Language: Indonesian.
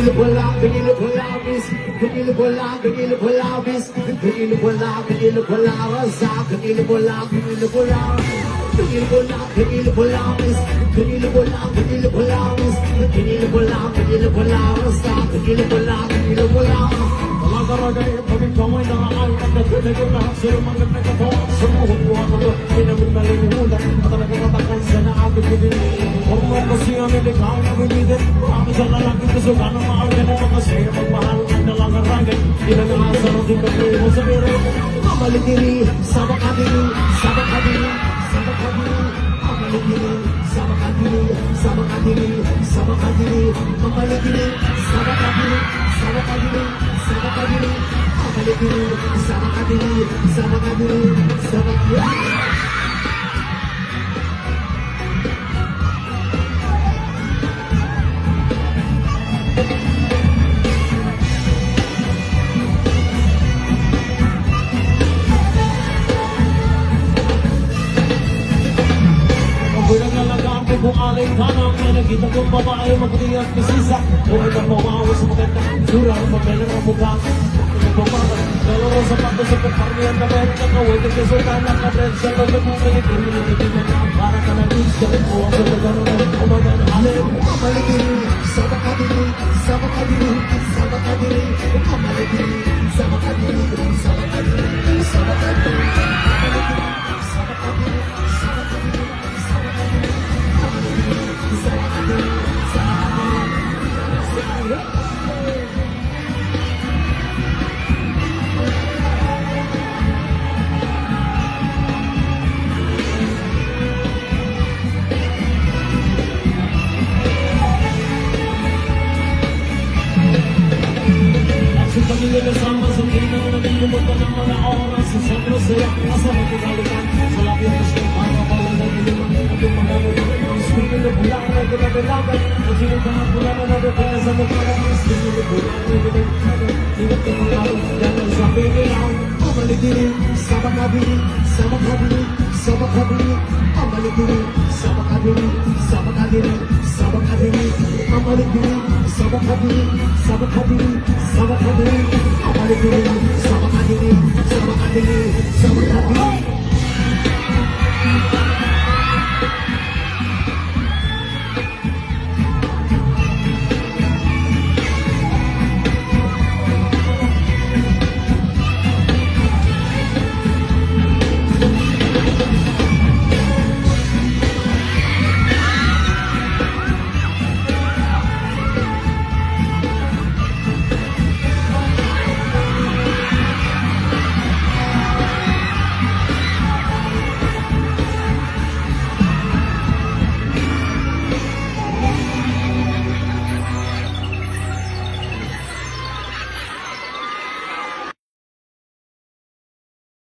Begini pulang, begini pulang, bis. Begini pulang, begini pulang, bis. Begini pulang, begini pulang, rasa. Begini pulang, begini pulang. Begini pulang, begini pulang, bis. Begini pulang, begini pulang, bis. Begini pulang, begini pulang, rasa. Begini pulang, begini pulang. Talaga-ragay, paging kamay na ang pagkatuloy ko lahat sila maganda ka po. Sumuhukuha ko doon, pinagmalimulan. Talaga matakal sa naagad ko din. Hormon kasi ang iligaw na bumigit. Ako sa lalaki ko sa gano'ng maagal na kasi magmahal ang nalangaragay. Pinag-aasar din ka po mo sa biro. Amaligiri, sabak kadiri, sabak kadiri, sabak kadiri. Amaligiri, sabak kadiri, sabak kadiri, sabak kadiri. Amaligiri, sabak kadiri, sabak kadiri. Sabak kadiri, amaligiri, sabak kadiri, sabak kadiri, sabak kadiri. Kung aling tanang na nakita kong babae maputi at masisa huwag kang mawawa sa magandang sura maganda ng mukha nagpamagal dalawa sa pato sa pagparmihan na meron na kawag at kasultan ng kabred sa loob mo may pinilitin na para ka na gusto o ang pagkagano na umaga na alim amaligiri sa makadiri sa makadiri sa makadiri amaligiri sa makadiri sa makadiri sa makadiri amaligiri sa makadiri sa makadiri Kasama sa kinang nagigumutan ng mga oras sa sentro saya nasa matutalikan sa lapit ng para pala na niliman at yung mga nagiging speaking na bulang na ginagalagan at sinagdahan bulang na nagagaya sa mga speaking na bulang na ginagalagan hindi ka mga yan ang sabi nila amaligiri sa makabili sa makabili sa makabili amaligiri sa makabili sa makabili sa makabili amaligiri sa makabili sa makabili sa makabili amaligiri sa makabili sa makabili